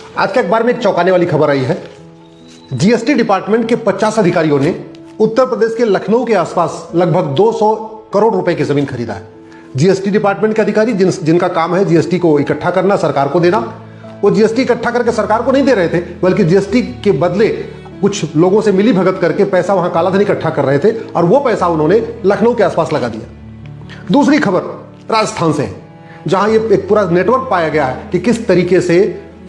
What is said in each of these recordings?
आज के अखबार में एक चौंकाने वाली खबर आई है। जीएसटी डिपार्टमेंट के 50 अधिकारियों ने उत्तर प्रदेश के लखनऊ के आसपास लगभग 200 करोड़ रुपए की जमीन खरीदा है। जीएसटी डिपार्टमेंट के अधिकारी जिनका काम है जीएसटी को इकट्ठा करना, सरकार को देना, वो जीएसटी इकट्ठा करके सरकार को नहीं दे रहे थे, बल्कि जीएसटी के बदले कुछ लोगों से मिली भगत करके पैसा वहां कालाधन इकट्ठा कर रहे थे और वो पैसा उन्होंने लखनऊ के आसपास लगा दिया। दूसरी खबर राजस्थान से है, जहां ये एक पूरा नेटवर्क पाया गया है कि किस तरीके से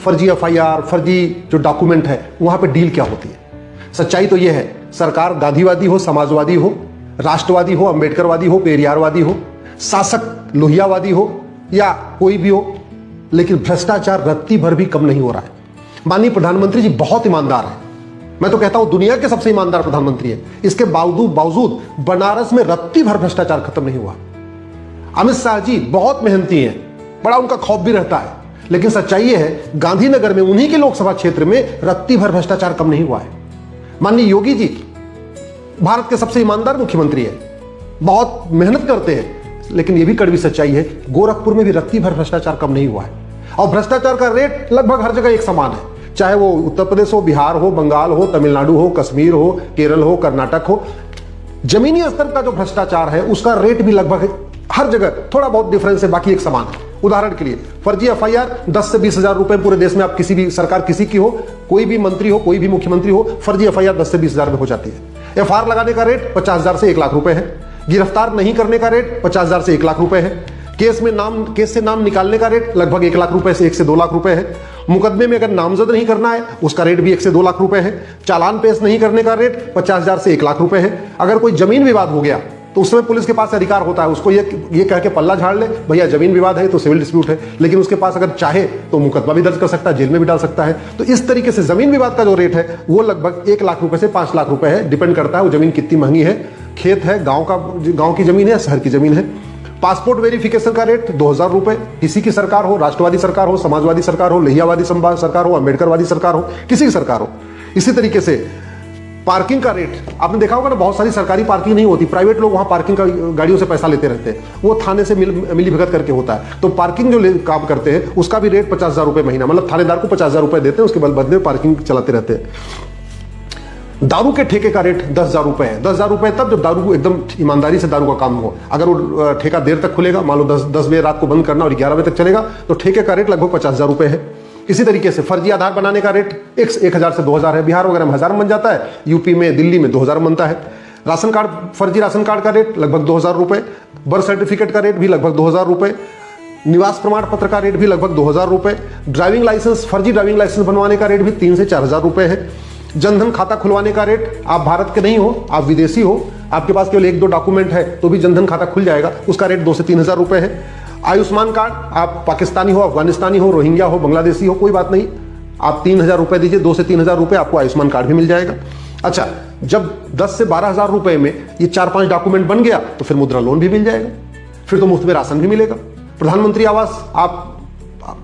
फर्जी एफआईआर, फर्जी जो डॉक्यूमेंट है वहां पे डील क्या होती है। सच्चाई तो यह है, सरकार गांधीवादी हो, समाजवादी हो, राष्ट्रवादी हो, अंबेडकरवादी हो, पेरियारवादी हो, शासक लोहियावादी हो या कोई भी हो, लेकिन भ्रष्टाचार रत्ती भर भी कम नहीं हो रहा है। माननीय प्रधानमंत्री जी बहुत ईमानदार है, मैं तो कहता हूं दुनिया के सबसे ईमानदार प्रधानमंत्री है। इसके बावजूद बनारस में रत्ती भर भ्रष्टाचार खत्म नहीं हुआ। अमित शाह जी बहुत मेहनती हैं, बड़ा उनका खौफ भी रहता है, लेकिन सच्चाई यह है गांधीनगर में उन्हीं के लोकसभा क्षेत्र में रत्ती भर भ्रष्टाचार कम नहीं हुआ है। माननीय योगी जी भारत के सबसे ईमानदार मुख्यमंत्री है, बहुत मेहनत करते हैं, लेकिन यह भी कड़वी सच्चाई है गोरखपुर में भी रत्ती भर भ्रष्टाचार कम नहीं हुआ है। और भ्रष्टाचार का रेट लगभग हर जगह एक समान है, चाहे वो उत्तर प्रदेश हो, बिहार हो, बंगाल हो, तमिलनाडु हो, कश्मीर हो, केरल हो, कर्नाटक हो। जमीनी स्तर का जो भ्रष्टाचार है उसका रेट भी लगभग हर जगह थोड़ा बहुत डिफरेंस है, बाकी एक समान है। उदाहरण के लिए फर्जी एफआईआर 10 से 20 हजार रुपए पूरे देश में, आप किसी भी सरकार किसी की हो, कोई भी मंत्री हो, कोई भी मुख्यमंत्री हो, फर्जी एफआईआर 10 से 20 हजार में हो जाती है। एफआईआर लगाने का रेट 50,000 से 1 लाख रुपए है। गिरफ्तार नहीं करने का रेट 50,000 से 1 लाख रुपए है। केस से नाम निकालने का रेट लगभग 1 लाख रुपए से 1 से 2 लाख रुपए है। मुकदमे में अगर नामजद नहीं करना है उसका रेट भी 1 से 2 लाख रुपए है। चालान पेश नहीं करने का रेट 50,000 से 1 लाख रुपए है। अगर कोई जमीन विवाद हो गया तो उसमें पुलिस के पास अधिकार होता है, उसको ये कह के पल्ला झाड़ ले, भैया जमीन विवाद है तो सिविल डिस्प्यूट है, लेकिन उसके पास अगर चाहे तो मुकदमा भी दर्ज कर सकता है, जेल में भी डाल सकता है। तो इस तरीके से जमीन विवाद का जो रेट है वो लगभग 1 लाख रुपए से 5 लाख रुपए है, डिपेंड करता है वो जमीन कितनी महंगी है, खेत है, गांव की जमीन है, शहर की जमीन है। पासपोर्ट वेरिफिकेशन का रेट 2,000 रुपए, किसी की सरकार हो, राष्ट्रवादी सरकार हो, समाजवादी सरकार हो, लोहियावादी सरकार हो, अंबेडकरवादी सरकार हो, किसी की सरकार हो। इसी तरीके से पार्किंग का रेट आपने देखा होगा ना, बहुत सारी सरकारी पार्किंग नहीं होती, प्राइवेट लोग वहां पार्किंग का गाड़ियों से पैसा लेते रहते हैं, वो थाने से मिली भगत करके होता है। तो पार्किंग जो काम करते हैं उसका भी रेट 50,000 रुपए महीना, मतलब थानेदार को 50,000 रुपए देते हैं, उसके बदले पार्किंग चलाते रहते हैं। दारू के ठेके का रेट 10,000 रुपए है। 10,000 रुपए तब जब दारू को एकदम ईमानदारी से दारू का काम हो। अगर वो ठेका देर तक खुलेगा, मान लो 10 बजे रात को बंद करना और 11 बजे तक चलेगा, तो ठेके का रेट लगभग 50,000 रुपए है। इसी तरीके से फर्जी आधार बनाने का रेट 1,000 से 2,000 है। बिहार वगैरह में 1,000 बन जाता है, यूपी में, दिल्ली में 2,000 बनता है। राशन कार्ड, फर्जी राशन कार्ड का रेट लगभग 2,000 रुपए। बर्थ सर्टिफिकेट का रेट भी लगभग 2,000 रुपए। निवास प्रमाण पत्र का रेट भी लगभग 2,000 रुपए। ड्राइविंग लाइसेंस, फर्जी ड्राइविंग लाइसेंस बनवाने का रेट भी 3 से 4,000 रुपए है। जनधन खाता खुलवाने का रेट, आप भारत के नहीं हो, आप विदेशी हो, आपके पास केवल 1-2 डॉक्यूमेंट है तो भी जनधन खाता खुल जाएगा, उसका रेट 2 से 3,000 रुपए है। आयुष्मान कार्ड, आप पाकिस्तानी हो, अफगानिस्तानी हो, रोहिंग्या हो, बांग्लादेशी हो, कोई बात नहीं, आप 3,000 रुपए दीजिए, 2 से 3,000 रुपए आपको आयुष्मान कार्ड भी मिल जाएगा। अच्छा, जब 10 से 12,000 रुपए में ये 4-5 डॉक्यूमेंट बन गया तो फिर मुद्रा लोन भी मिल जाएगा, फिर तो मुफ्त में राशन भी मिलेगा। प्रधानमंत्री आवास, आप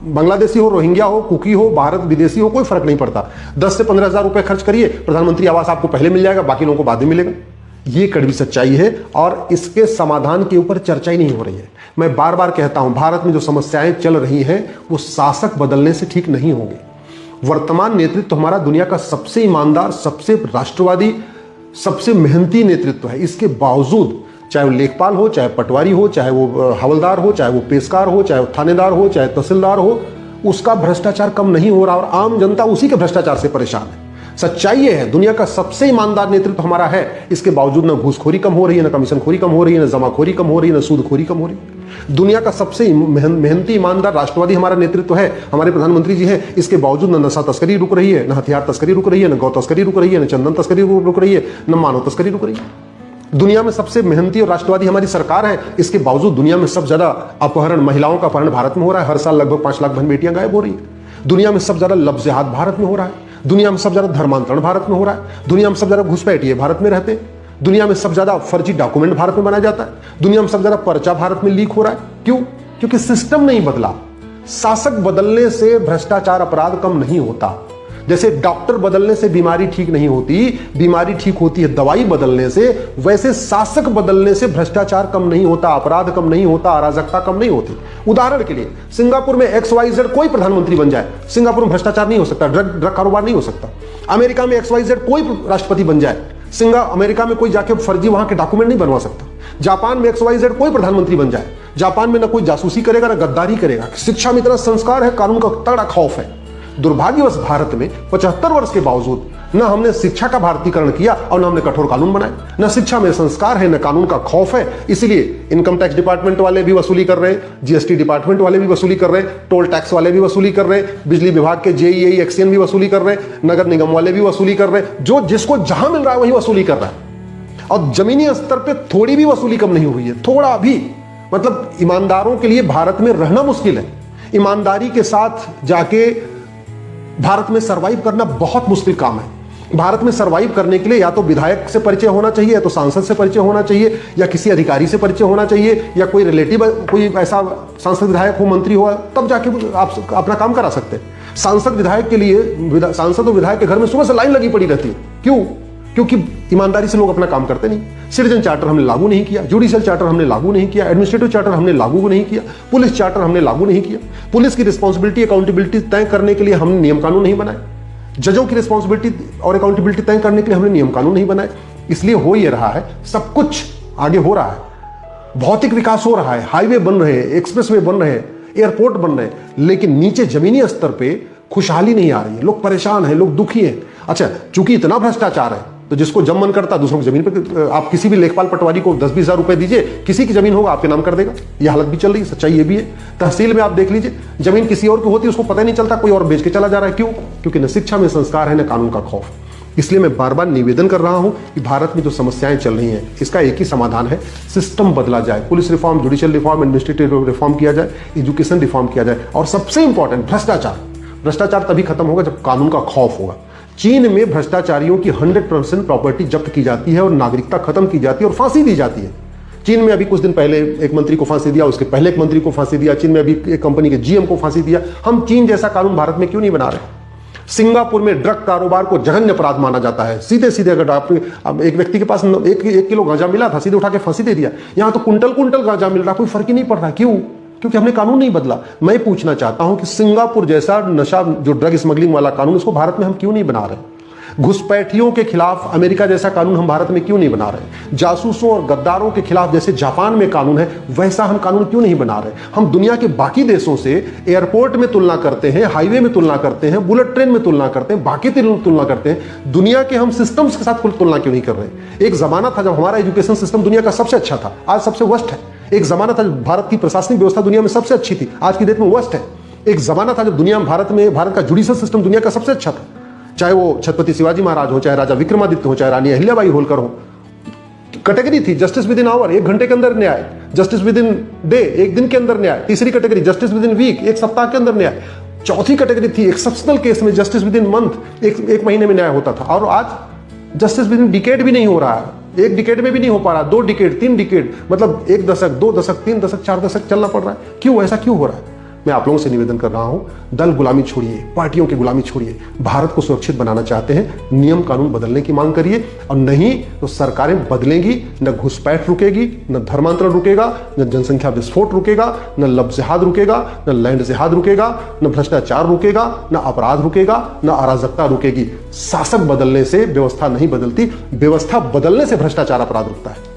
बांग्लादेशी हो, रोहिंग्या हो, कुकी हो, भारत विदेशी हो, कोई फर्क नहीं पड़ता, 10 से 15,000 रुपए खर्च करिए, प्रधानमंत्री आवास आपको पहले मिल जाएगा, बाकी लोगों को बाद में मिलेगा। ये कड़वी सच्चाई है और इसके समाधान के ऊपर चर्चा ही नहीं हो रही है। मैं बार बार कहता हूं, भारत में जो समस्याएं चल रही हैं वो शासक बदलने से ठीक नहीं होंगी। वर्तमान नेतृत्व हमारा दुनिया का सबसे ईमानदार, सबसे राष्ट्रवादी, सबसे मेहनती नेतृत्व है। इसके बावजूद चाहे वो लेखपाल हो, चाहे पटवारी हो, चाहे वो हवलदार हो, चाहे वो पेशकार हो, चाहे वो थानेदार हो, चाहे तहसीलदार हो, उसका भ्रष्टाचार कम नहीं हो रहा और आम जनता उसी के भ्रष्टाचार से परेशान है। सच्चाई ये है, दुनिया का सबसे ईमानदार नेतृत्व हमारा है, इसके बावजूद ना घूसखोरी कम हो रही है, ना कमीशनखोरी कम हो रही है, ना जमाखोरी कम हो रही है, ना सूदखोरी कम हो रही है। दुनिया का सबसे मेहनती, ईमानदार, राष्ट्रवादी हमारा नेतृत्व है, हमारे प्रधानमंत्री जी हैं, इसके बावजूद न नशा तस्करी रुक रही है, न हथियार तस्करी रुक रही है, न गौ तस्करी रुक रही है, न चंदन तस्करी रुक रही है, न मानव तस्करी रुक रही है। दुनिया में सबसे मेहनती और राष्ट्रवादी हमारी सरकार है, इसके बावजूद दुनिया में सबसे ज्यादा अपहरण, महिलाओं का अपहरण भारत में हो रहा है। हर साल लगभग 5 लाख बहन बेटियां गायब हो रही है। दुनिया में सबसे ज्यादा लफ्ज़ जिहाद भारत में हो रहा है। दुनिया में सबसे ज्यादा धर्मांतरण भारत में हो रहा है। दुनिया में सबसे ज्यादा घुसपैठिए भारत में रहते हैं। दुनिया में सबसे ज्यादा फर्जी डॉक्यूमेंट भारत में बनाया जाता है। दुनिया में सबसे ज्यादा पर्चा भारत में लीक हो रहा है। क्यों? क्योंकि सिस्टम नहीं बदला। शासक बदलने से भ्रष्टाचार, अपराध कम नहीं होता। जैसे डॉक्टर बदलने से बीमारी ठीक नहीं होती, बीमारी ठीक होती है दवाई बदलने से, वैसे शासक बदलने से भ्रष्टाचार कम नहीं होता, अपराध कम नहीं होता, अराजकता कम नहीं होती। उदाहरण के लिए सिंगापुर में XYZ कोई प्रधानमंत्री बन जाए, सिंगापुर में भ्रष्टाचार नहीं हो सकता, ड्रग कारोबार नहीं हो सकता। अमेरिका में XYZ कोई राष्ट्रपति बन जाए, अमेरिका में कोई जाके फर्जी वहां के डॉक्यूमेंट नहीं बनवा सकता। जापान में XYZ कोई प्रधानमंत्री बन जाए, जापान में ना कोई जासूसी करेगा ना गद्दारी करेगा। शिक्षा में इतना संस्कार है, कानून का तगड़ा खौफ है। दुर्भाग्यवश भारत में 75 वर्ष के बावजूद न हमने शिक्षा का भारतीकरण किया और न हमने कठोर कानून बनाए। न शिक्षा में संस्कार है, न कानून का खौफ है। इसलिए इनकम टैक्स डिपार्टमेंट वाले भी वसूली कर रहे हैं, GST डिपार्टमेंट वाले भी वसूली कर रहे हैं, टोल टैक्स वाले भी वसूली कर रहे हैं, बिजली विभाग के JEI एक्शन भी वसूली कर रहे हैं, नगर निगम वाले भी वसूली कर रहे हैं। जो जिसको जहां मिल रहा है वही वसूली कर रहा है। और जमीनी स्तर पर थोड़ी भी वसूली कम नहीं हुई है, थोड़ा भी। मतलब ईमानदारों के लिए भारत में रहना मुश्किल है। ईमानदारी के साथ जाके भारत में सरवाइव करना बहुत मुश्किल काम है। भारत में सरवाइव करने के लिए या तो विधायक से परिचय होना चाहिए, या तो सांसद से परिचय होना चाहिए, या किसी अधिकारी से परिचय होना चाहिए, या कोई रिलेटिव कोई ऐसा सांसद विधायक हो, मंत्री हो, तब जाके आप अपना काम करा सकते हैं। सांसद विधायक के लिए, सांसद और विधायक के घर में सुबह से लाइन लगी पड़ी रहती है। क्यों? क्योंकि ईमानदारी से लोग अपना काम करते नहीं। सिटीजन चार्टर हमने लागू नहीं किया, जुडिशियल चार्टर हमने लागू नहीं किया, एडमिनिस्ट्रेटिव चार्टर हमने लागू नहीं किया, पुलिस चार्टर हमने लागू नहीं किया। पुलिस की रिस्पॉन्सिबिलिटी अकाउंटेबिलिटी तय करने के लिए हमने नियम कानून नहीं बनाए। जजों की रिस्पॉन्सिबिलिटी और अकाउंटेबिलिटी तय करने के लिए हमने नियम कानून नहीं बनाए। इसलिए हो ये रहा है, सब कुछ आगे हो रहा है, भौतिक विकास हो रहा है, हाईवे बन रहे हैं, एक्सप्रेसवे बन रहे हैं, एयरपोर्ट बन रहे हैं, लेकिन नीचे जमीनी स्तर पे खुशहाली नहीं आ रही है। लोग परेशान हैं, लोग दुखी हैं। अच्छा, चूंकि इतना भ्रष्टाचार है तो जिसको जब मन करता दूसरों की जमीन पे, आप किसी भी लेखपाल पटवारी को 10-20 हज़ार रुपए दीजिए, किसी की जमीन होगा आपके नाम कर देगा। यह हालत भी चल रही है, सच्चाई ये भी है। तहसील में आप देख लीजिए, जमीन किसी और की होती है, उसको पता ही नहीं चलता, कोई और बेच के चला जा रहा है। क्यों? क्योंकि न शिक्षा में संस्कार है, न कानून का खौफ। इसलिए मैं बार बार निवेदन कर रहा हूं कि भारत में जो समस्याएं चल रही हैं, इसका एक ही समाधान है, सिस्टम बदला जाए। Police reform, judicial reform, administrative reform किया जाए, एजुकेशन रिफॉर्म किया जाए, और सबसे इंपॉर्टेंट भ्रष्टाचार तभी खत्म होगा जब कानून का खौफ होगा। चीन में भ्रष्टाचारियों की 100% प्रॉपर्टी जब्त की जाती है और नागरिकता खत्म की जाती है और फांसी दी जाती है। चीन में अभी कुछ दिन पहले एक मंत्री को फांसी दिया, उसके पहले एक मंत्री को फांसी दिया। चीन में अभी एक कंपनी के GM को फांसी दिया। हम चीन जैसा कानून भारत में क्यों नहीं बना रहे? सिंगापुर में ड्रग कारोबार को जघन्य अपराध माना जाता है। सीधे सीधे अगर एक व्यक्ति के पास 1 किलो गांजा मिला था, सीधे उठा के फांसी दे दिया। यहां तो कुंटल गांजा मिल रहा, कोई फर्क ही नहीं पड़ रहा। क्यों? क्योंकि हमने कानून नहीं बदला। मैं पूछना चाहता हूं कि सिंगापुर जैसा नशा, जो ड्रग स्मगलिंग वाला कानून, उसको भारत में हम क्यों नहीं बना रहे? घुसपैठियों के खिलाफ अमेरिका जैसा कानून हम भारत में क्यों नहीं बना रहे? जासूसों और गद्दारों के खिलाफ जैसे जापान में कानून है, वैसा हम कानून क्यों नहीं बना रहे? हम दुनिया के बाकी देशों से एयरपोर्ट में तुलना करते हैं, हाईवे में तुलना करते हैं, बुलेट ट्रेन में तुलना करते हैं, बाकी तुलना करते हैं। दुनिया के हम सिस्टम्स के साथ तुलना क्यों नहीं कर रहे? एक जमाना था जब हमारा एजुकेशन सिस्टम दुनिया का सबसे अच्छा था, आज सबसे वर्स्ट है। एक जमाना था जब भारत की प्रशासनिक व्यवस्था दुनिया में सबसे अच्छी थी, आज की डेट में वर्स्ट है। एक जमाना था जब दुनिया में भारत का जुडिशियल सिस्टम दुनिया का सबसे अच्छा था, चाहे वो छत्रपति शिवाजी महाराज हो, चाहे राजा विक्रमादित्य हो, चाहे रानी अहिल्याबाई होलकर हो। कैटेगरी थी जस्टिस विद इन आवर, 1 घंटे के अंदर न्याय। जस्टिस विद इन डे, 1 दिन के अंदर न्याय। तीसरी category justice within week, 1 सप्ताह के अंदर न्याय। चौथी कैटेगरी थी एक्सेप्शनल केस में जस्टिस विद इन मंथ, 1 महीने में न्याय होता था। और आज जस्टिस विद इन डिकेड भी नहीं हो रहा है, 1 डिकेड में भी नहीं हो पा रहा, 2 डिकेड, 3 डिकेड, मतलब 1 दशक, 2 दशक, 3 दशक, 4 दशक चलना पड़ रहा है। क्यों? ऐसा क्यों हो रहा है? मैं आप लोगों से निवेदन कर रहा हूं, दल गुलामी छोड़िए, पार्टियों की गुलामी छोड़िए। भारत को सुरक्षित बनाना चाहते हैं, नियम कानून बदलने की मांग करिए, और नहीं तो सरकारें बदलेंगी, न घुसपैठ रुकेगी, न धर्मांतरण रुकेगा, न जनसंख्या विस्फोट रुकेगा, न लब जिहाद रुकेगा, न लैंड जिहाद रुकेगा, न भ्रष्टाचार रुकेगा, न अपराध रुकेगा, न अराजकता रुकेगी। शासक बदलने से व्यवस्था नहीं बदलती, व्यवस्था बदलने से भ्रष्टाचार अपराध रुकता है।